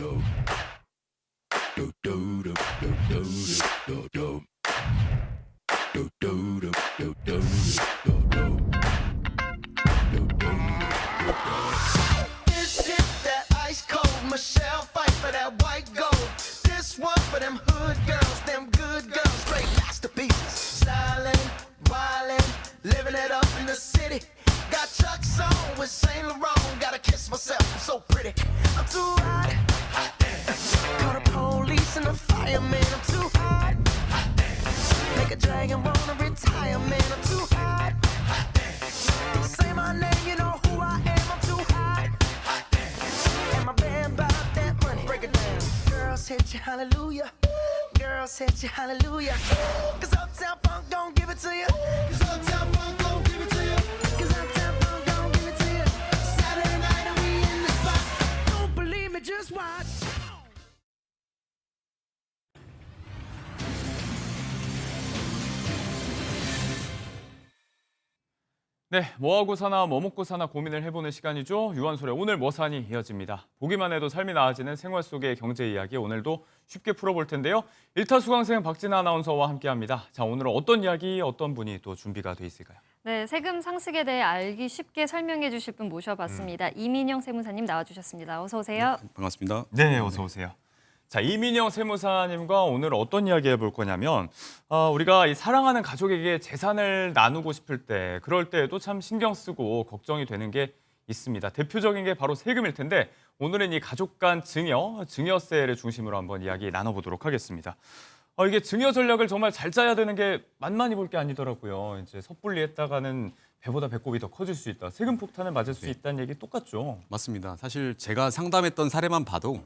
This shit that ice cold. Michelle fight for that white gold. This one for them hood girls, them good girls, straight masterpieces. Stylin', wildin', living it up in the city. Got Chuck's on with Saint Laurent. Gotta kiss myself, I'm so pretty. I'm too hot. Call the police and the fireman. I'm too hot. Make a dragon wanna retire, man. I'm too hot. Say my name, you know who I am. I'm too hot. And my band bought that money. Break it down. Girls hit you, hallelujah. Girls hit you, hallelujah. Cause Uptown Funk don't give it to you. Cause Uptown Funk don't give it to you. Cause Uptown Funk don't give it to you. Saturday night and we in the spot. Don't believe me, just watch. 네, 뭐하고 사나 뭐 먹고 사나 고민을 해보는 시간이죠. 유한솔의 오늘 뭐 사니 이어집니다. 보기만 해도 삶이 나아지는 생활 속의 경제 이야기 오늘도 쉽게 풀어볼 텐데요. 일타 수강생 박진아 아나운서와 함께합니다. 자, 오늘은 어떤 이야기 어떤 분이 또 준비가 돼 있을까요? 네, 세금 상식에 대해 알기 쉽게 설명해 주실 분 모셔봤습니다. 이민영 세무사님 나와주셨습니다. 어서 오세요. 반갑습니다. 네, 어서 오세요. 자, 이민영 세무사님과 오늘 어떤 이야기 해볼 거냐면 우리가 이 사랑하는 가족에게 재산을 나누고 싶을 때 그럴 때에도 참 신경 쓰고 걱정이 되는 게 있습니다. 대표적인 게 바로 세금일 텐데 오늘은 이 가족 간 증여세를 중심으로 한번 이야기 나눠보도록 하겠습니다. 이게 증여 전략을 정말 잘 짜야 되는 게 만만히 볼 게 아니더라고요. 이제 섣불리 했다가는 배보다 배꼽이 더 커질 수 있다. 세금 폭탄을 맞을 수 있다는 얘기 똑같죠. 맞습니다. 사실 제가 상담했던 사례만 봐도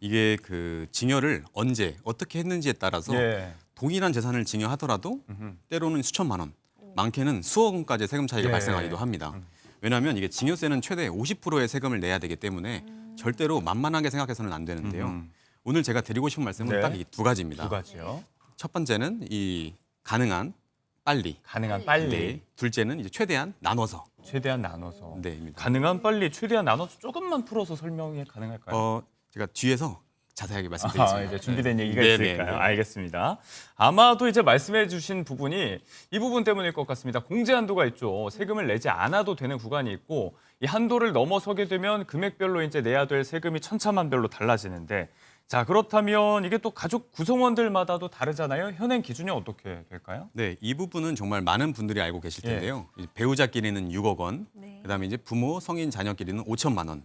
이게 그 증여를 언제 어떻게 했는지에 따라서 예. 동일한 재산을 증여하더라도 때로는 수천만 원, 많게는 수억 원까지 세금 차이가 예. 발생하기도 합니다. 왜냐하면 이게 증여세는 최대 50%의 세금을 내야 되기 때문에 절대로 만만하게 생각해서는 안 되는데요. 오늘 제가 드리고 싶은 말씀은 네. 딱 이 두 가지입니다. 두 가지요. 첫 번째는 이 가능한 빨리. 가능한 빨리. 네. 둘째는 이제 최대한 나눠서. 최대한 나눠서. 네. 가능한 빨리, 최대한 나눠서 조금만 풀어서 설명이 가능할까요? 제가 뒤에서 자세하게 말씀드리겠습니다. 이제 준비된 얘기가 네, 있을까요? 네, 네. 알겠습니다. 아마도 이제 말씀해주신 부분이 이 부분 때문일 것 같습니다. 공제 한도가 있죠. 세금을 내지 않아도 되는 구간이 있고 이 한도를 넘어서게 되면 금액별로 이제 내야 될 세금이 천차만별로 달라지는데 자 그렇다면 이게 또 가족 구성원들마다도 다르잖아요. 현행 기준이 어떻게 될까요? 네, 이 부분은 정말 많은 분들이 알고 계실 예. 텐데요. 이제 배우자끼리는 6억 원, 네. 그다음에 이제 부모, 성인 자녀끼리는 5천만 원,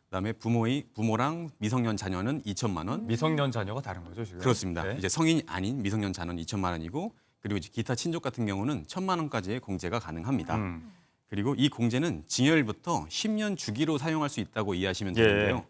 그다음에 부모랑 미성년 자녀는 2천만 원. 미성년 자녀가 다른 거죠 지금? 그렇습니다. 네. 이제 성인이 아닌 미성년 자녀는 2천만 원이고, 그리고 이제 기타 친족 같은 경우는 1천만 원까지의 공제가 가능합니다. 그리고 이 공제는 증여일부터 10년 주기로 사용할 수 있다고 이해하시면 예. 되는데요.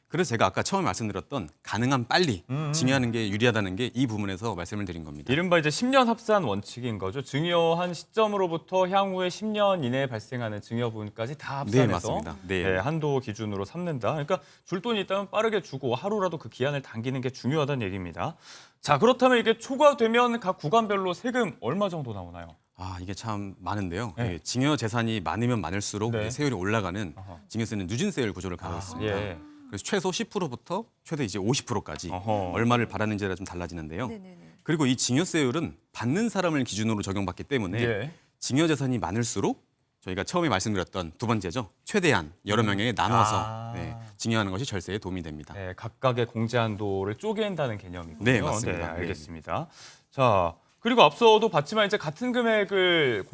그래서 제가 아까 처음에 말씀드렸던 가능한 빨리 증여하는 게 유리하다는 게 이 부분에서 말씀을 드린 겁니다. 이른바 이제 10년 합산 원칙인 거죠. 증여한 시점으로부터 향후에 10년 이내에 발생하는 증여분까지 다 네, 합산해서 맞습니다. 네. 한도 기준으로 삼는다. 그러니까 줄 돈이 있다면 빠르게 주고 하루라도 그 기한을 당기는 게 중요하다는 얘기입니다. 자, 그렇다면 이게 초과되면 각 구간별로 세금 얼마 정도 나오나요? 아, 이게 참 많은데요. 네. 예, 증여 재산이 많으면 많을수록 네. 이제 세율이 올라가는 어허. 증여세는 누진세율 구조를 가지고 있습니다. 예. 그래서 최소 10%부터 최대 이제 50%까지 어허. 얼마를 받았는지가 좀 달라지는데요. 네네네. 그리고 이 증여세율은 받는 사람을 기준으로 적용받기 때문에 예. 증여 재산이 많을수록 저희가 처음에 말씀드렸던 두 번째죠. 최대한 여러 명에게 나눠서 아. 증여하는 것이 절세에 도움이 됩니다. 네, 각각의 공제 한도를 쪼갠다는 개념이군요. 네, 맞습니다. 네, 네. 알겠습니다. 자, 그리고 앞서도 봤지만 이제 같은 금액을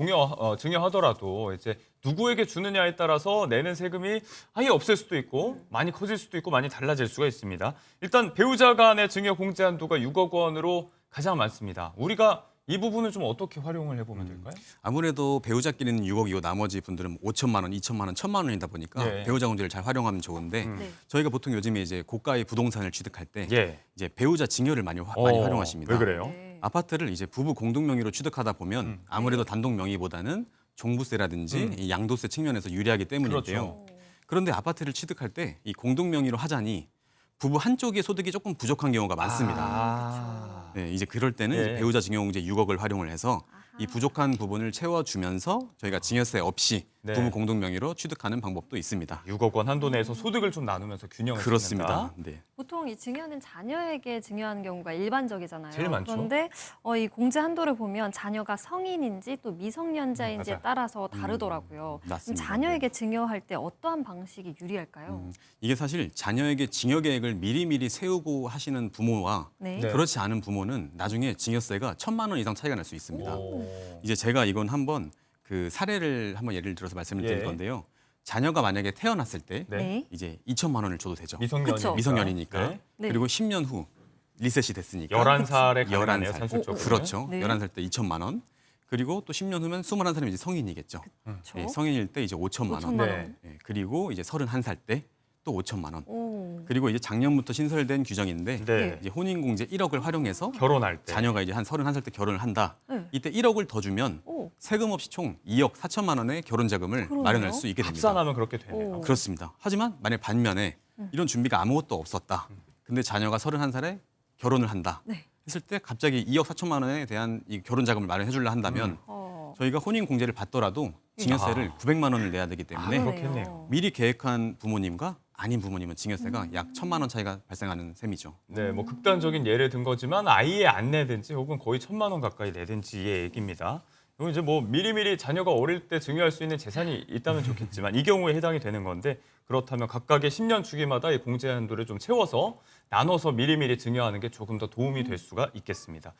증여하더라도 이제 누구에게 주느냐에 따라서 내는 세금이 아예 없을 수도 있고 많이 커질 수도 있고 많이 달라질 수가 있습니다. 일단 배우자 간의 증여 공제 한도가 6억 원으로 가장 많습니다. 우리가 이 부분을 좀 어떻게 활용을 해보면 될까요? 아무래도 배우자끼리는 6억이고 나머지 분들은 5천만 원, 2천만 원, 1천만 원이다 보니까 네. 배우자 공제를 잘 활용하면 좋은데 네. 저희가 보통 요즘에 이제 고가의 부동산을 취득할 때 예. 이제 배우자 증여를 많이 활용하십니다. 왜 그래요? 네. 아파트를 이제 부부 공동 명의로 취득하다 보면 아무래도 단독 명의보다는 종부세라든지 이 양도세 측면에서 유리하기 때문인데요. 그렇죠. 그런데 아파트를 취득할 때 이 공동 명의로 하자니 부부 한쪽의 소득이 조금 부족한 경우가 많습니다. 아. 네, 이제 그럴 때는 네. 이제 배우자 증여공제 6억을 활용을 해서 이 부족한 부분을 채워주면서 저희가 증여세 없이 네. 부모 공동 명의로 취득하는 방법도 있습니다. 6억 원 한도 내에서 소득을 좀 나누면서 균형을 그렇습니다. 찾는다. 네. 보통 이 증여는 자녀에게 증여하는 경우가 일반적이잖아요. 제일 많죠. 그런데 이 공제 한도를 보면 자녀가 성인인지 또 미성년자인지에 맞아. 따라서 다르더라고요. 그럼 맞습니다. 자녀에게 증여할 때 어떠한 방식이 유리할까요? 이게 사실 자녀에게 증여 계획을 미리미리 세우고 하시는 부모와 네. 네. 그렇지 않은 부모는 나중에 증여세가 1,000만 원 이상 차이가 날 수 있습니다. 오. 이제 제가 이건 한번 그 사례를 한번 예를 들어서 말씀을 드릴 예. 건데요. 자녀가 만약에 태어났을 때 네. 네. 이제 2,000만 원을 줘도 되죠. 그쵸. 미성년이니까. 네. 네. 그리고 10년 후 리셋이 됐으니까 11살에 가능하네요, 11살. 산술적으로. 그렇죠. 네. 11살 때 2,000만 원. 그리고 또 10년 후면 21살이면 이제 성인이겠죠. 그렇죠. 예, 성인일 때 이제 5,000만 원. 5,000만 네. 원. 예, 그리고 이제 31살 때 또 5,000만 원. 오. 그리고 이제 작년부터 신설된 규정인데 네. 이제 혼인공제 1억을 활용해서 결혼할 때. 자녀가 이제 한 31살 때 결혼을 한다. 네. 이때 1억을 더 주면 오. 세금 없이 총 2억 4천만 원의 결혼 자금을 그러네요. 마련할 수 있게 됩니다. 합산하면 그렇게 되네요. 오. 그렇습니다. 하지만 만약 반면에 이런 준비가 아무것도 없었다. 근데 자녀가 31살에 결혼을 한다. 네. 했을 때 갑자기 2억 4천만 원에 대한 이 결혼 자금을 마련해 주려 한다면 저희가 혼인 공제를 받더라도 증여세를 900만 원을 내야 되기 때문에 그렇겠네요. 미리 계획한 부모님과 아닌 부모님은 증여세가 약 1,000만 원 차이가 발생하는 셈이죠. 네, 뭐 극단적인 예를 든 거지만 아예 안 내든지 혹은 거의 1,000만 원 가까이 내든지의 얘기입니다. 이건 이제 뭐 미리미리 자녀가 어릴 때 증여할 수 있는 재산이 있다면 좋겠지만 이 경우에 해당이 되는 건데 그렇다면 각각의 10년 주기마다 이 공제 한도를 좀 채워서 나눠서 미리미리 증여하는 게 조금 더 도움이 될 수가 있겠습니다.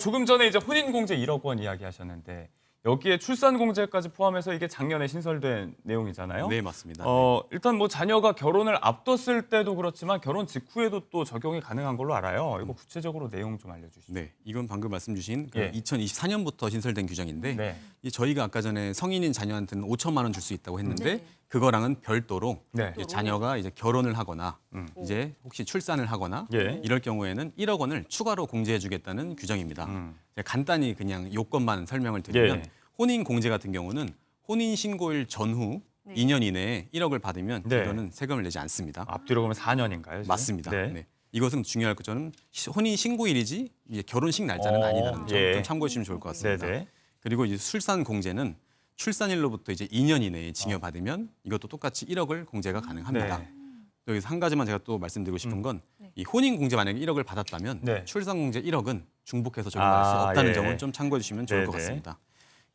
조금 전에 이제 혼인 공제 1억 원 이야기하셨는데 여기에 출산 공제까지 포함해서 이게 작년에 신설된 내용이잖아요. 네, 맞습니다. 일단 뭐 자녀가 결혼을 앞뒀을 때도 그렇지만 결혼 직후에도 또 적용이 가능한 걸로 알아요. 이거 구체적으로 내용 좀 알려주시죠. 네, 이건 방금 말씀 주신 그 예. 2024년부터 신설된 규정인데 네. 이 저희가 아까 전에 성인인 자녀한테는 5천만 원 줄 수 있다고 했는데 네. 그거랑은 별도로 네. 이제 자녀가 이제 결혼을 하거나 이제 혹시 출산을 하거나 예. 이럴 경우에는 1억 원을 추가로 공제해주겠다는 규정입니다. 이제 간단히 그냥 요건만 설명을 드리면 예. 혼인 공제 같은 경우는 혼인 신고일 전후 네. 2년 이내에 1억을 받으면 네. 이거는 세금을 내지 않습니다. 앞뒤로 보면 4년인가요? 지금? 맞습니다. 네. 네. 이것은 중요할 것은 혼인 신고일이지 이제 결혼식 날짜는 아니라는 점 예. 좀 참고해 주시면 좋을 것 같습니다. 네네. 그리고 이제 출산 공제는 출산일로부터 이제 2년 이내에 징여 받으면 이것도 똑같이 1억을 공제가 가능합니다. 네. 여기서 한 가지만 제가 또 말씀드리고 싶은 건 이 혼인 공제 만약에 1억을 받았다면 네. 출산 공제 1억은 중복해서 적용할 수 없다는 예. 점을 좀 참고해 주시면 좋을 것 네네. 같습니다.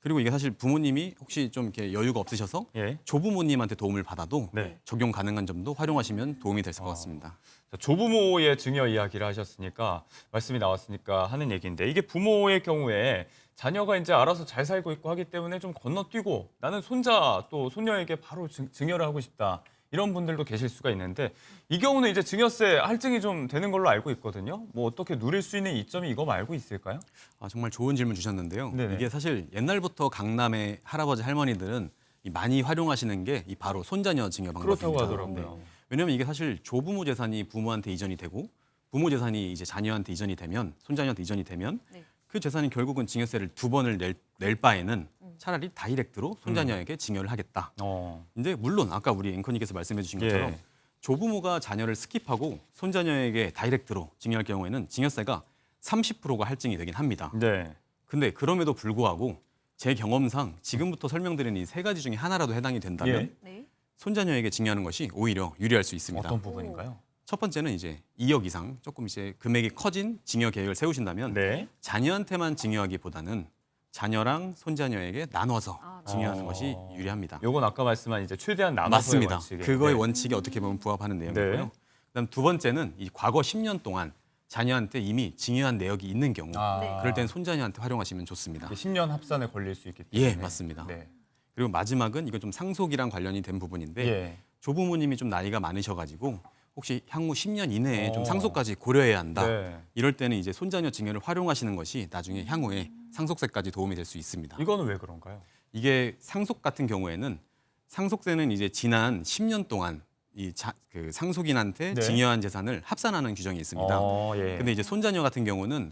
그리고 이게 사실 부모님이 혹시 좀 이렇게 여유가 없으셔서 예. 조부모님한테 도움을 받아도 네. 적용 가능한 점도 활용하시면 도움이 될 것 같습니다. 자, 조부모의 증여 이야기를 하셨으니까 말씀이 나왔으니까 하는 얘기인데 이게 부모의 경우에 자녀가 이제 알아서 잘 살고 있고 하기 때문에 좀 건너뛰고 나는 손자 또 손녀에게 바로 증여를 하고 싶다. 이런 분들도 계실 수가 있는데 이 경우는 이제 증여세 할증이 좀 되는 걸로 알고 있거든요. 뭐 어떻게 누릴 수 있는 이점이 이거 말고 있을까요? 정말 좋은 질문 주셨는데요. 네네. 이게 사실 옛날부터 강남의 할아버지 할머니들은 이 많이 활용하시는 게 이 바로 손자녀 증여 방법입니다. 그렇다고 하더라고요. 왜냐하면 이게 사실 조부모 재산이 부모한테 이전이 되고 부모 재산이 이제 자녀한테 이전이 되면 손자녀한테 이전이 되면 네. 그 재산이 결국은 증여세를 2번을 낼 바에는 차라리 다이렉트로 손자녀에게 증여를 하겠다. 근데 물론 아까 우리 앵커님께서 말씀해 주신 것처럼 예. 조부모가 자녀를 스킵하고 손자녀에게 다이렉트로 증여할 경우에는 증여세가 30%가 할증이 되긴 합니다. 네. 근데 그럼에도 불구하고 제 경험상 지금부터 설명드린 이 세 가지 중에 하나라도 해당이 된다면 예. 네. 손자녀에게 증여하는 것이 오히려 유리할 수 있습니다. 어떤 부분인가요? 첫 번째는 이제 2억 이상 조금 이제 금액이 커진 증여 계획을 세우신다면 네. 자녀한테만 증여하기보다는 자녀랑 손자녀에게 나눠서 증여하는 것이 유리합니다. 요건 아까 말씀한 이제 최대한 나눠서의 맞습니다. 원칙에. 그거의 네. 원칙이 어떻게 보면 부합하는 내용이고요. 네. 그다음 두 번째는 이 과거 10년 동안 자녀한테 이미 증여한 내역이 있는 경우 네. 그럴 땐 손자녀한테 활용하시면 좋습니다. 10년 합산에 걸릴 수 있기 때문에. 예, 맞습니다. 네. 그리고 마지막은 이건 좀 상속이랑 관련이 된 부분인데 예. 조부모님이 좀 나이가 많으셔가지고 혹시 향후 10년 이내에 좀 어. 상속까지 고려해야 한다. 네. 이럴 때는 이제 손자녀 증여를 활용하시는 것이 나중에 향후에 상속세까지 도움이 될 수 있습니다. 이거는 왜 그런가요? 이게 상속 같은 경우에는 상속세는 이제 지난 10년 동안 그 상속인한테 네. 증여한 재산을 합산하는 규정이 있습니다. 예. 근데 이제 손자녀 같은 경우는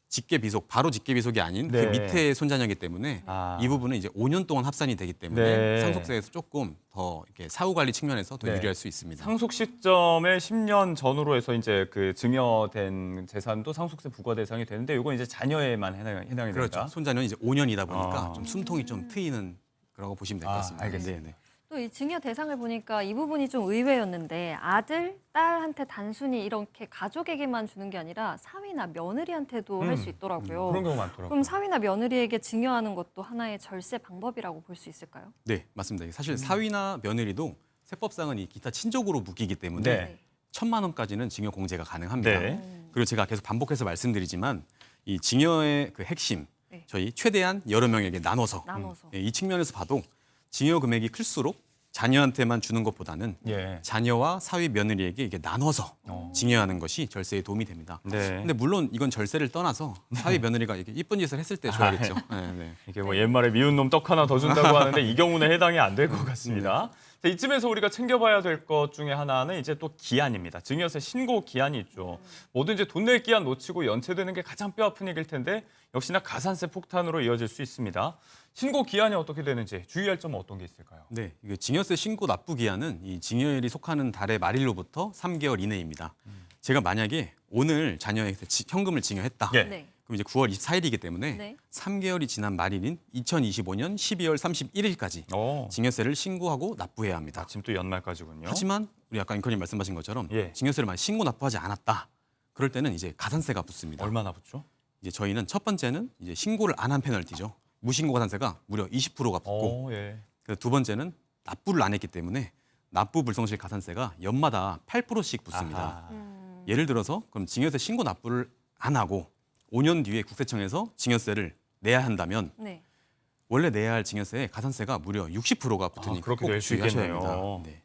직계 비속, 바로 직계 비속이 아닌 네. 그 밑에 손자녀이기 때문에 아. 이 부분은 이제 5년 동안 합산이 되기 때문에 네. 상속세에서 조금 더 이렇게 사후 관리 측면에서 더 네. 유리할 수 있습니다. 상속 시점에 10년 전으로 해서 이제 그 증여된 재산도 상속세 부과 대상이 되는데 이건 이제 자녀에만 해당이 된다. 그렇죠. 손자녀는 이제 5년이다 보니까 아. 좀 숨통이 좀 트이는 그라고 보시면 될 것 같습니다. 알겠습니다. 네, 네. 또 이 증여 대상을 보니까 이 부분이 좀 의외였는데 아들, 딸한테 단순히 이렇게 가족에게만 주는 게 아니라 사위나 며느리한테도 할 수 있더라고요. 그런 경우 많더라고요. 그럼 사위나 며느리에게 증여하는 것도 하나의 절세 방법이라고 볼 수 있을까요? 네, 맞습니다. 사실 사위나 며느리도 세법상은 이 기타 친족으로 묶이기 때문에 네. 1,000만 원까지는 증여 공제가 가능합니다. 네. 그리고 제가 계속 반복해서 말씀드리지만 이 증여의 그 핵심, 네. 저희 최대한 여러 명에게 나눠서 나눠서. 이 측면에서 봐도 증여 금액이 클수록 자녀한테만 주는 것보다는 예. 자녀와 사위 며느리에게 이게 나눠서 어. 증여하는 것이 절세에 도움이 됩니다. 네. 근데 물론 이건 절세를 떠나서 사위 며느리가 이렇게 이쁜 짓을 했을 때 줘야겠죠. 네, 네. 이게 뭐 옛말에 미운 놈 떡 하나 더 준다고 하는데 이 경우는 해당이 안 될 것 같습니다. 자, 이쯤에서 우리가 챙겨봐야 될 것 중에 하나는 이제 또 기한입니다. 증여세 신고 기한이 있죠. 뭐든지 돈 낼 기한 놓치고 연체되는 게 가장 뼈아픈 얘기일 텐데 역시나 가산세 폭탄으로 이어질 수 있습니다. 신고 기한이 어떻게 되는지 주의할 점은 어떤 게 있을까요? 네, 이게 증여세 신고 납부 기한은 이 증여일이 속하는 달의 말일로부터 3개월 이내입니다. 제가 만약에 오늘 자녀에게 현금을 증여했다. 예. 네. 그럼 이제 9월 24일이기 때문에 네. 3개월이 지난 말일인 2025년 12월 31일까지 어. 증여세를 신고하고 납부해야 합니다. 마침 또 연말까지군요. 하지만 우리 아까 앵커님 말씀하신 것처럼 예. 증여세를 만약 신고 납부하지 않았다. 그럴 때는 이제 가산세가 붙습니다. 얼마나 붙죠? 이제 저희는 첫 번째는 이제 신고를 안 한 페널티죠. 무신고 가산세가 무려 20%가 붙고 예. 그래서 두 번째는 납부를 안 했기 때문에 납부 불성실 가산세가 연마다 8%씩 붙습니다. 아하. 예를 들어서 그럼 증여세 신고 납부를 안 하고 5년 뒤에 국세청에서 증여세를 내야 한다면 네. 원래 내야 할 증여세에 가산세가 무려 60%가 붙으니까 그렇게 꼭 될 수 주의하셔야 있겠네요. 합니다. 네.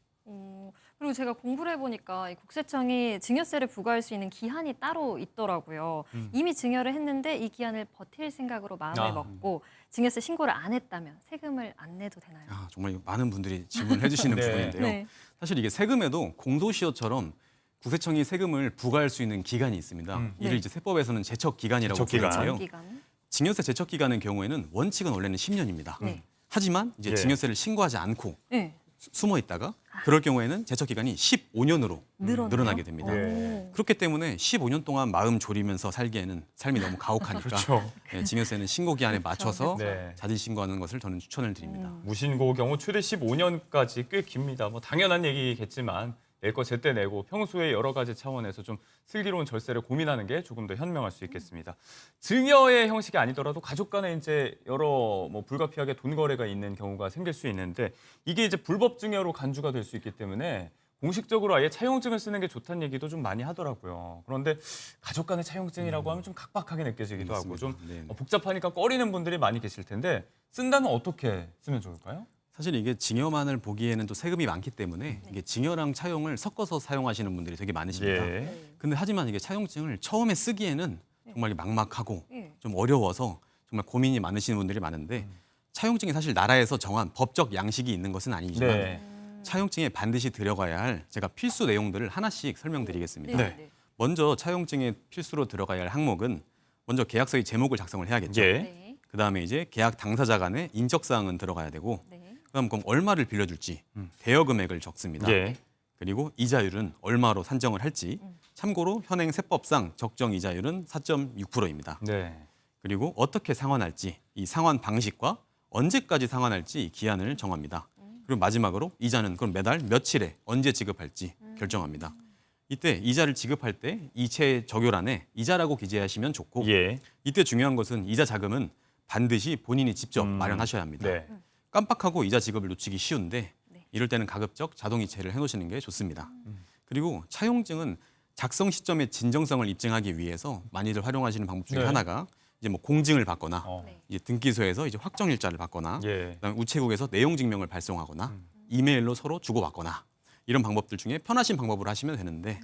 그리고 제가 공부를 해보니까 이 국세청이 증여세를 부과할 수 있는 기한이 따로 있더라고요. 이미 증여를 했는데 이 기한을 버틸 생각으로 마음을 아. 먹고 증여세 신고를 안 했다면 세금을 안 내도 되나요? 아, 정말 많은 분들이 질문을 해주시는 네. 부분인데요. 네. 사실 이게 세금에도 공소시효처럼 국세청이 세금을 부과할 수 있는 기간이 있습니다. 이를 네. 이제 세법에서는 제척 기간이라고 제척 기간. 부르는데요. 기간. 증여세 제척 기간의 경우에는 원칙은 원래는 10년입니다. 네. 하지만 이제 예. 증여세를 신고하지 않고 네. 숨어 있다가 그럴 경우에는 제척 기간이 15년으로 늘어나요? 늘어나게 됩니다. 예. 그렇기 때문에 15년 동안 마음 졸이면서 살기에는 삶이 너무 가혹하니까 그렇죠. 네, 증여세는 신고 기한에 맞춰서 네. 자진 신고하는 것을 저는 추천을 드립니다. 무신고 경우 최대 15년까지 꽤 깁니다. 뭐 당연한 얘기겠지만 낼 거 제때 내고 평소에 여러 가지 차원에서 좀 슬기로운 절세를 고민하는 게 조금 더 현명할 수 있겠습니다. 증여의 형식이 아니더라도 가족 간에 이제 여러 뭐 불가피하게 돈 거래가 있는 경우가 생길 수 있는데 이게 이제 불법 증여로 간주가 될 수 있기 때문에 공식적으로 아예 차용증을 쓰는 게 좋다는 얘기도 좀 많이 하더라고요. 그런데 가족 간의 차용증이라고 하면 좀 각박하게 느껴지기도 하고 좀 맞습니다. 네. 복잡하니까 꺼리는 분들이 많이 계실 텐데 쓴다면 어떻게 쓰면 좋을까요? 사실 이게 증여만을 보기에는 또 세금이 많기 때문에 이게 증여랑 차용을 섞어서 사용하시는 분들이 되게 많으십니다. 예. 근데 하지만 이게 차용증을 처음에 쓰기에는 정말 막막하고 예. 좀 어려워서 정말 고민이 많으시는 분들이 많은데 차용증이 사실 나라에서 정한 법적 양식이 있는 것은 아니지만 네. 차용증에 반드시 들어가야 할 제가 필수 내용들을 하나씩 설명드리겠습니다. 네. 먼저 차용증에 필수로 들어가야 할 항목은 먼저 계약서의 제목을 작성을 해야겠죠. 예. 네. 그다음에 이제 계약 당사자 간의 인적 사항은 들어가야 되고 네. 그다음 그럼 얼마를 빌려줄지 대여 금액을 적습니다. 예. 그리고 이자율은 얼마로 산정을 할지 참고로 현행 세법상 적정 이자율은 4.6%입니다. 네. 그리고 어떻게 상환할지 이 상환 방식과 언제까지 상환할지 기한을 정합니다. 그리고 마지막으로 이자는 그럼 매달 며칠에 언제 지급할지 결정합니다. 이때 이자를 지급할 때 이체 적요란에 이자라고 기재하시면 좋고 예. 이때 중요한 것은 이자 자금은 반드시 본인이 직접 마련하셔야 합니다. 네. 깜빡하고 이자 지급을 놓치기 쉬운데 네. 이럴 때는 가급적 자동 이체를 해놓으시는 게 좋습니다. 그리고 차용증은 작성 시점의 진정성을 입증하기 위해서 많이들 활용하시는 방법 중에 네. 하나가 이제 뭐 공증을 받거나 어. 네. 이제 등기소에서 이제 확정일자를 받거나 예. 그다음에 우체국에서 내용 증명을 발송하거나 이메일로 서로 주고받거나 이런 방법들 중에 편하신 방법으로 하시면 되는데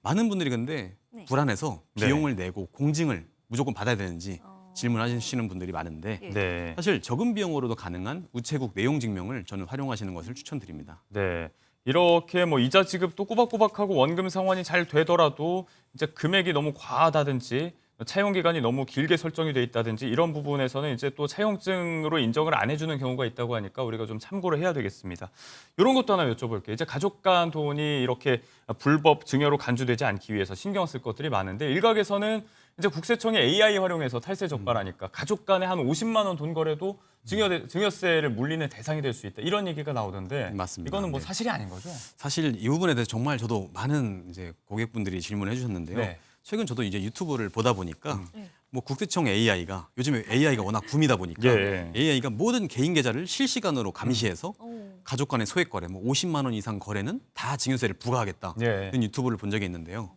많은 분들이 근데 네. 불안해서 네. 비용을 내고 공증을 무조건 받아야 되는지 질문하시는 분들이 많은데 예. 네. 사실 적은 비용으로도 가능한 우체국 내용 증명을 저는 활용하시는 것을 추천드립니다. 네. 이렇게 뭐 이자 지급도 꼬박꼬박하고 원금 상환이 잘 되더라도 이제 금액이 너무 과하다든지 차용 기간이 너무 길게 설정이 돼 있다든지 이런 부분에서는 이제 또 차용증으로 인정을 안 해주는 경우가 있다고 하니까 우리가 좀 참고를 해야 되겠습니다. 이런 것도 하나 여쭤볼게요. 이제 가족 간 돈이 이렇게 불법 증여로 간주되지 않기 위해서 신경 쓸 것들이 많은데 일각에서는 이제 국세청이 AI 활용해서 탈세 적발하니까 가족 간에 한 50만 원 돈 거래도 증여세를 물리는 대상이 될 수 있다. 이런 얘기가 나오던데 맞습니다. 이거는 뭐 네. 사실이 아닌 거죠? 사실 이 부분에 대해서 정말 저도 많은 이제 고객분들이 질문해 주셨는데요. 네. 최근 저도 이제 유튜브를 보다 보니까 네. 뭐 국세청 AI가 요즘에 AI가 워낙 붐이다 보니까 예. AI가 모든 개인 계좌를 실시간으로 감시해서 오. 가족 간의 소액 거래, 뭐 50만 원 이상 거래는 다 증여세를 부과하겠다. 예. 이런 유튜브를 본 적이 있는데요.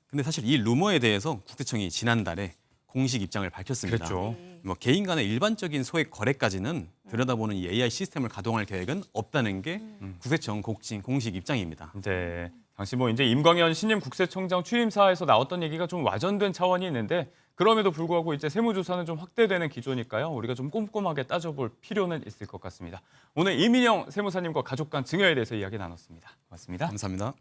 근데 사실 이 루머에 대해서 국세청이 지난달에 공식 입장을 밝혔습니다. 그렇죠. 뭐 개인 간의 일반적인 소액 거래까지는 들여다보는 이 AI 시스템을 가동할 계획은 없다는 게 국세청 공식 입장입니다. 네. 당시 뭐 이제 임광현 신임 국세청장 취임사에서 나왔던 얘기가 좀 와전된 차원이 있는데 그럼에도 불구하고 이제 세무조사는 좀 확대되는 기조니까요. 우리가 좀 꼼꼼하게 따져볼 필요는 있을 것 같습니다. 오늘 이민영 세무사님과 가족 간 증여에 대해서 이야기 나눴습니다. 고맙습니다. 감사합니다.